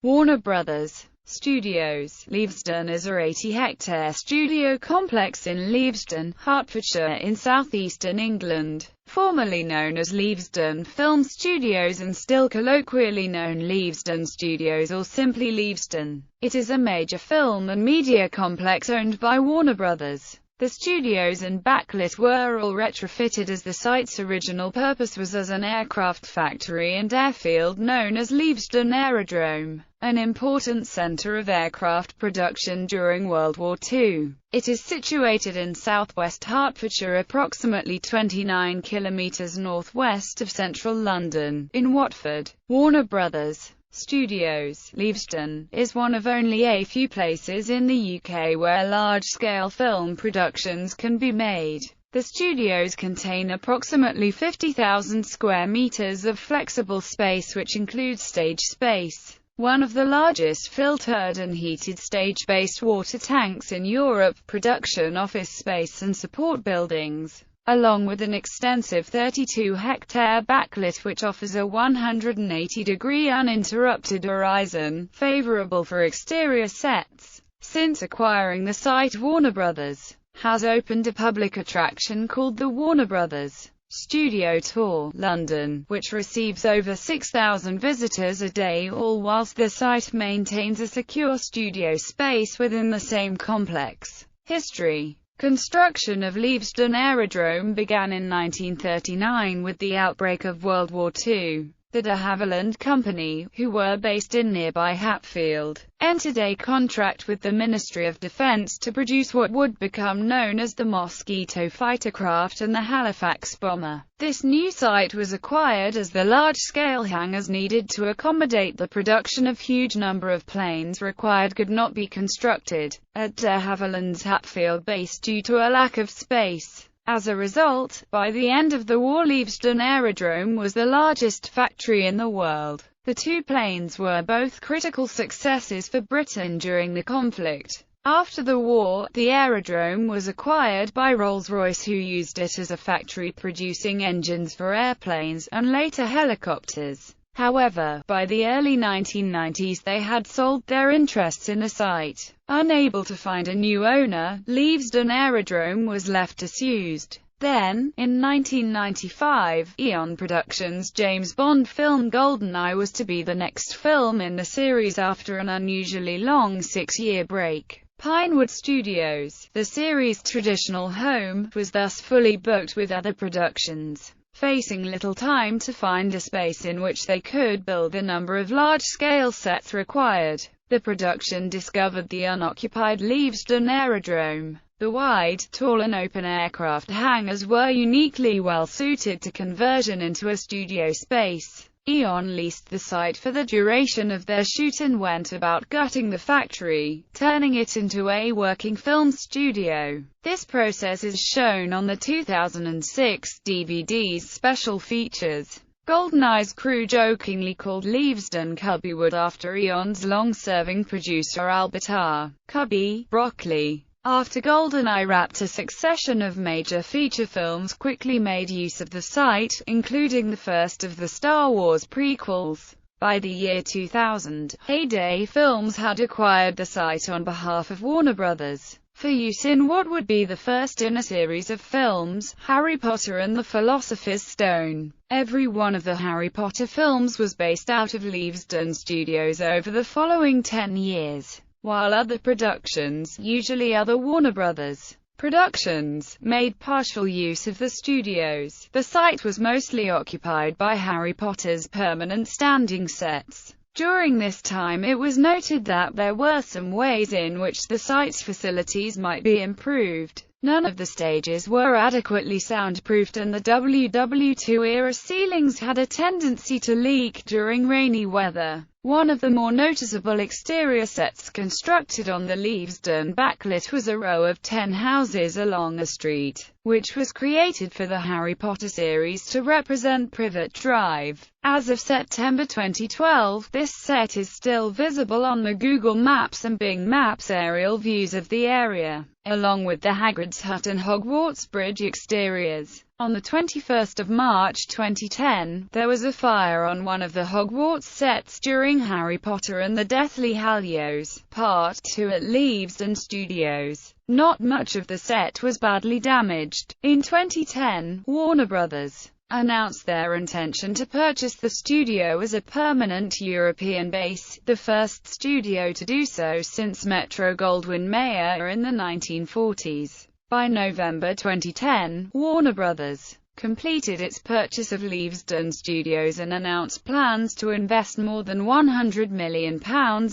Warner Bros. Studios. Leavesden is a 80-hectare studio complex in Leavesden, Hertfordshire in southeastern England, formerly known as Leavesden Film Studios and still colloquially known Leavesden Studios or simply Leavesden. It is a major film and media complex owned by Warner Bros. The studios and backlit were all retrofitted as the site's original purpose was as an aircraft factory and airfield known as Leavesden Aerodrome, an important centre of aircraft production during World War II. It is situated in southwest Hertfordshire, approximately 29 kilometres northwest of central London, in Watford. Warner Bros. Studios, Leavesden, is one of only a few places in the UK where large-scale film productions can be made. The studios contain approximately 50,000 square metres of flexible space, which includes stage space, one of the largest filtered and heated stage-based water tanks in Europe, production office space and support buildings, along with an extensive 32-hectare backlit which offers a 180-degree uninterrupted horizon, favourable for exterior sets. Since acquiring the site, Warner Bros. Has opened a public attraction called the Warner Bros. Studio Tour, London, which receives over 6,000 visitors a day, all whilst the site maintains a secure studio space within the same complex. History. Construction of Leavesden Aerodrome began in 1939 with the outbreak of World War II. The de Havilland Company, who were based in nearby Hatfield, entered a contract with the Ministry of Defence to produce what would become known as the Mosquito fighter craft and the Halifax bomber. This new site was acquired as the large-scale hangars needed to accommodate the production of huge number of planes required could not be constructed at de Havilland's Hatfield base due to a lack of space. As a result, by the end of the war, Leavesden Aerodrome was the largest factory in the world. The two planes were both critical successes for Britain during the conflict. After the war, the aerodrome was acquired by Rolls-Royce, who used it as a factory producing engines for airplanes, and later helicopters. However, by the early 1990s they had sold their interests in the site. Unable to find a new owner, Leavesden Aerodrome was left disused. Then, in 1995, Eon Productions' James Bond film Goldeneye was to be the next film in the series after an unusually long 6-year break. Pinewood Studios, the series' traditional home, was thus fully booked with other productions, facing little time to find a space in which they could build the number of large-scale sets required. The production discovered the unoccupied Leavesden Aerodrome. The wide, tall and open aircraft hangars were uniquely well suited to conversion into a studio space. Eon leased the site for the duration of their shoot and went about gutting the factory, turning it into a working film studio. This process is shown on the 2006 DVD's special features. Goldeneye's crew jokingly called Leavesden Cubbywood after Eon's long-serving producer Albert R. Cubby Broccoli. After Goldeneye wrapped, a succession of major feature films quickly made use of the site, including the first of the Star Wars prequels. By the year 2000, Heyday Films had acquired the site on behalf of Warner Bros. for use in what would be the first in a series of films, Harry Potter and the Philosopher's Stone. Every one of the Harry Potter films was based out of Leavesden Studios over the following 10 years. While other productions, usually other Warner Bros. Productions, made partial use of the studios, the site was mostly occupied by Harry Potter's permanent standing sets. During this time it was noted that there were some ways in which the site's facilities might be improved. None of the stages were adequately soundproofed, and the WW2-era ceilings had a tendency to leak during rainy weather. One of the more noticeable exterior sets constructed on the Leavesden backlit was a row of 10 houses along a street, which was created for the Harry Potter series to represent Privet Drive. As of September 2012, this set is still visible on the Google Maps and Bing Maps aerial views of the area, along with the Hagrid's Hut and Hogwarts Bridge exteriors. On the 21st of March 2010, there was a fire on one of the Hogwarts sets during Harry Potter and the Deathly Hallows Part 2 at Leavesden Studios. Not much of the set was badly damaged. In 2010, Warner Bros. Announced their intention to purchase the studio as a permanent European base, the first studio to do so since Metro-Goldwyn-Mayer in the 1940s. By November 2010, Warner Bros. Completed its purchase of Leavesden Studios and announced plans to invest more than £100 million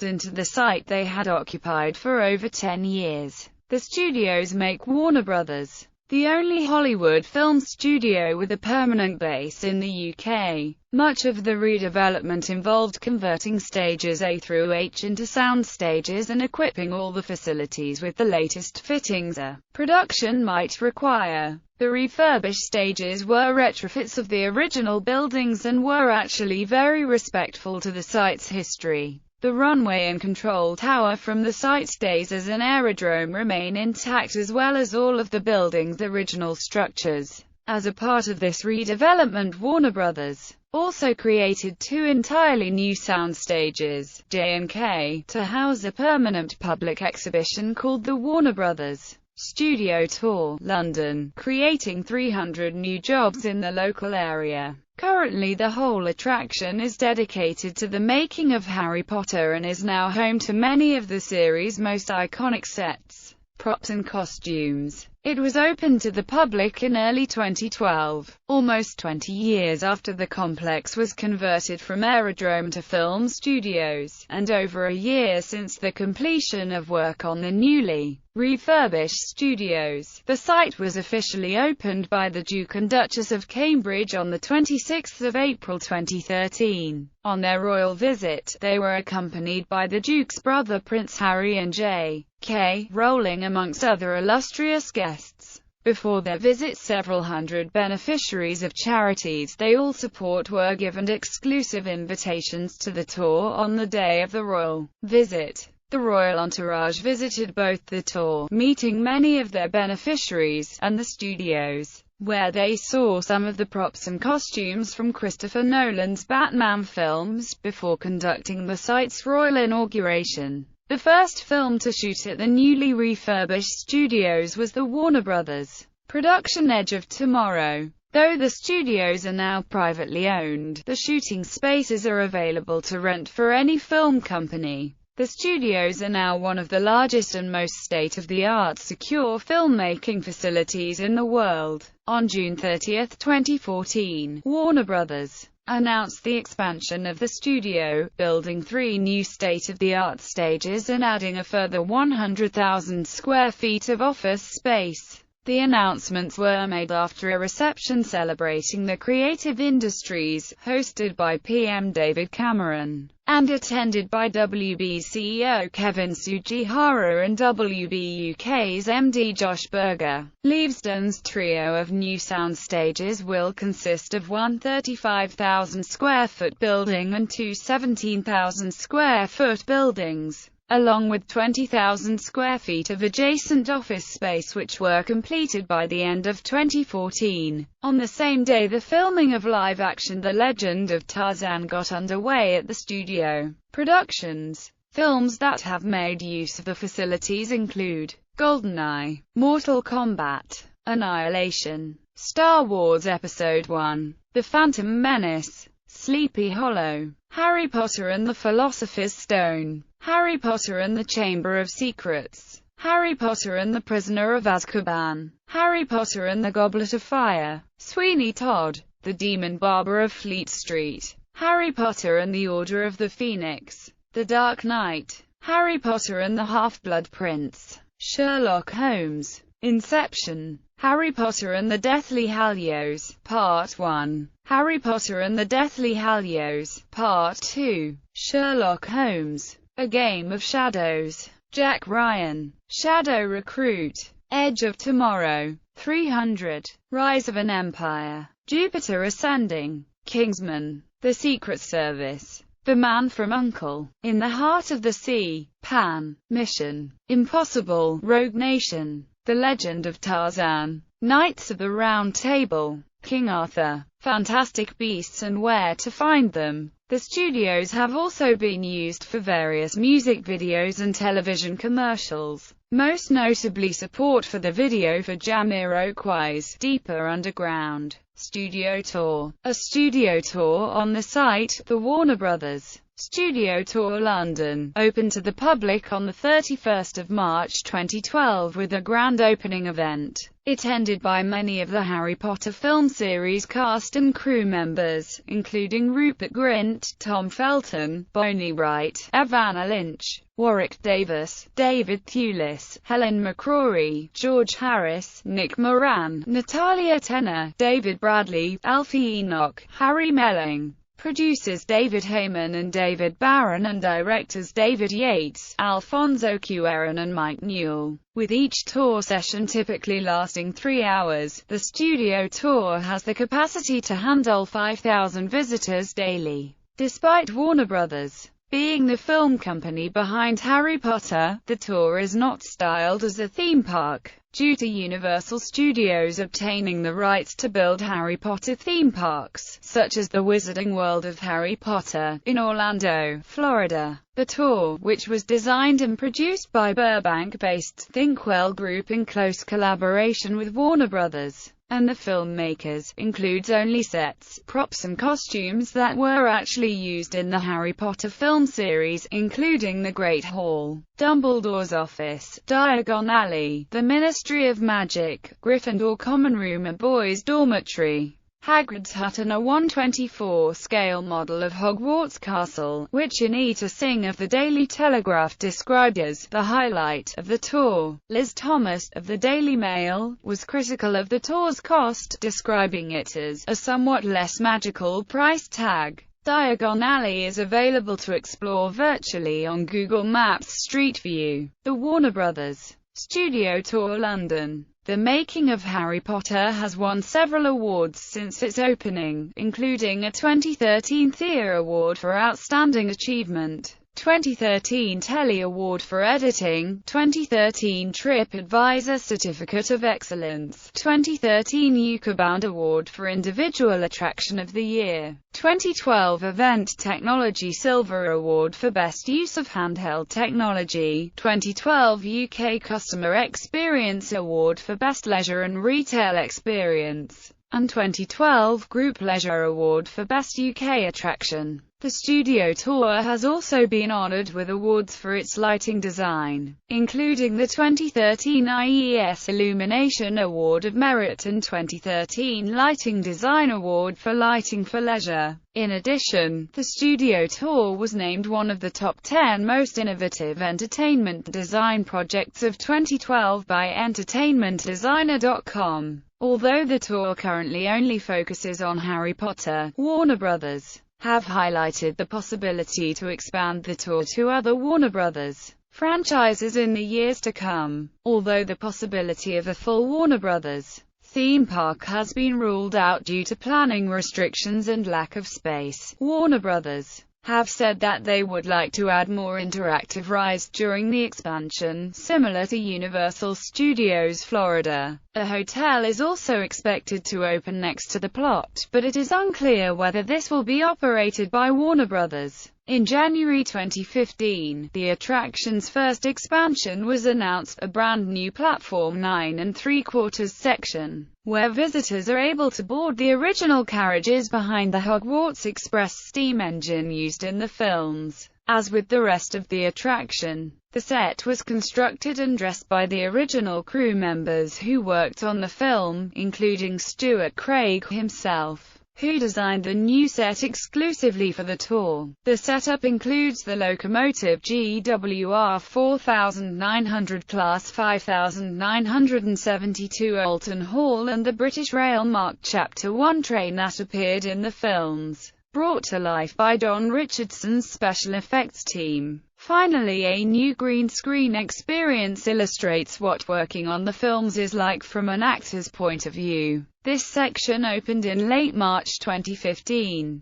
into the site they had occupied for over 10 years. The studios make Warner Bros. The only Hollywood film studio with a permanent base in the UK. Much of the redevelopment involved converting stages A through H into sound stages and equipping all the facilities with the latest fittings a production might require. The refurbished stages were retrofits of the original buildings and were actually very respectful to the site's history. The runway and control tower from the site's days as an aerodrome remain intact, as well as all of the building's original structures. As a part of this redevelopment, Warner Bros. Also created two entirely new sound stages, J and K, to house a permanent public exhibition called the Warner Bros. Studio Tour, London, creating 300 new jobs in the local area. Currently the whole attraction is dedicated to the making of Harry Potter and is now home to many of the series' most iconic sets, props and costumes. It was opened to the public in early 2012, almost 20 years after the complex was converted from aerodrome to film studios, and over a year since the completion of work on the newly refurbished studios. The site was officially opened by the Duke and Duchess of Cambridge on the 26th of April 2013. On their royal visit, they were accompanied by the Duke's brother Prince Harry and J.K. Rowling amongst other illustrious guests. Before their visit, several hundred beneficiaries of charities they all support were given exclusive invitations to the tour on the day of the royal visit. The royal entourage visited both the tour, meeting many of their beneficiaries, and the studios, where they saw some of the props and costumes from Christopher Nolan's Batman films, before conducting the site's royal inauguration. The first film to shoot at the newly refurbished studios was the Warner Bros. Production Edge of Tomorrow. Though the studios are now privately owned, the shooting spaces are available to rent for any film company. The studios are now one of the largest and most state-of-the-art secure filmmaking facilities in the world. On June 30, 2014, Warner Bros. Announced the expansion of the studio, building 3 new state-of-the-art stages and adding a further 100,000 square feet of office space. The announcements were made after a reception celebrating the creative industries, hosted by PM David Cameron, and attended by WB CEO Kevin Sugihara and WB UK's MD Josh Berger. Leavesden's trio of new sound stages will consist of one 35,000 square foot building and two 17,000 square foot buildings, along with 20,000 square feet of adjacent office space, which were completed by the end of 2014. On the same day, the filming of live-action The Legend of Tarzan got underway at the studio. Productions. Films that have made use of the facilities include Goldeneye, Mortal Kombat, Annihilation, Star Wars Episode I, The Phantom Menace, Sleepy Hollow, Harry Potter and the Philosopher's Stone, Harry Potter and the Chamber of Secrets, Harry Potter and the Prisoner of Azkaban, Harry Potter and the Goblet of Fire, Sweeney Todd, The Demon Barber of Fleet Street, Harry Potter and the Order of the Phoenix, The Dark Knight, Harry Potter and the Half-Blood Prince, Sherlock Holmes, Inception, Harry Potter and the Deathly Hallows, Part 1, Harry Potter and the Deathly Hallows, Part 2, Sherlock Holmes, A Game of Shadows, Jack Ryan, Shadow Recruit, Edge of Tomorrow, 300, Rise of an Empire, Jupiter Ascending, Kingsman, The Secret Service, The Man from U.N.C.L.E., In the Heart of the Sea, Pan, Mission Impossible, Rogue Nation, The Legend of Tarzan, Knights of the Round Table, King Arthur, Fantastic Beasts and Where to Find Them. The studios have also been used for various music videos and television commercials, most notably support for the video for Jamiroquai's Deeper Underground studio tour. A studio tour on the site, the Warner Bros. Studio Tour London, opened to the public on the 31st of March 2012 with a grand opening event, attended by many of the Harry Potter film series cast and crew members, including Rupert Grint, Tom Felton, Bonnie Wright, Evanna Lynch, Warwick Davis, David Thewlis, Helen McCrory, George Harris, Nick Moran, Natalia Tennant, David Bradley, Alfie Enoch, Harry Melling. Producers David Heyman and David Barron and directors David Yates, Alfonso Cuarón and Mike Newell. With each tour session typically lasting 3 hours, the studio tour has the capacity to handle 5,000 visitors daily. Despite Warner Bros. Being the film company behind Harry Potter, the tour is not styled as a theme park, due to Universal Studios obtaining the rights to build Harry Potter theme parks, such as the Wizarding World of Harry Potter, in Orlando, Florida. The tour, which was designed and produced by Burbank-based Thinkwell Group in close collaboration with Warner Bros. And the filmmakers, includes only sets, props and costumes that were actually used in the Harry Potter film series, including the Great Hall, Dumbledore's office, Diagon Alley, the Ministry of Magic, Gryffindor Common Room, a boys' dormitory, Hagrid's hut and a 1/24 scale model of Hogwarts Castle, which Anita Singh of the Daily Telegraph described as the highlight of the tour. Liz Thomas, of the Daily Mail, was critical of the tour's cost, describing it as a somewhat less magical price tag. Diagon Alley is available to explore virtually on Google Maps Street View. The Warner Bros. Studio Tour London. The Making of Harry Potter has won several awards since its opening, including a 2013 Thea Award for Outstanding Achievement, 2013 Telly Award for Editing, 2013 TripAdvisor Certificate of Excellence, 2013 Yucca-Bound Award for Individual Attraction of the Year, 2012 Event Technology Silver Award for Best Use of Handheld Technology, 2012 UK Customer Experience Award for Best Leisure and Retail Experience, and 2012 Group Leisure Award for Best UK Attraction. The studio tour has also been honored with awards for its lighting design, including the 2013 IES Illumination Award of Merit and 2013 Lighting Design Award for Lighting for Leisure. In addition, the studio tour was named one of the top 10 most innovative entertainment design projects of 2012 by EntertainmentDesigner.com. Although the tour currently only focuses on Harry Potter, Warner Bros. Have highlighted the possibility to expand the tour to other Warner Bros. Franchises in the years to come. Although the possibility of a full Warner Bros. Theme park has been ruled out due to planning restrictions and lack of space, Warner Bros. Have said that they would like to add more interactive rides during the expansion, similar to Universal Studios Florida. A hotel is also expected to open next to the plot, but it is unclear whether this will be operated by Warner Bros. In January 2015, the attraction's first expansion was announced, a brand new platform 9 3/4 section, where visitors are able to board the original carriages behind the Hogwarts Express steam engine used in the films. As with the rest of the attraction, the set was constructed and dressed by the original crew members who worked on the film, including Stuart Craig himself, who designed the new set exclusively for the tour. The setup includes the locomotive GWR 4900 Class 5972 Alton Hall and the British Rail Mark Chapter 1 train that appeared in the films, brought to life by Don Richardson's special effects team. Finally, a new green screen experience illustrates what working on the films is like from an actor's point of view. This section opened in late March 2015.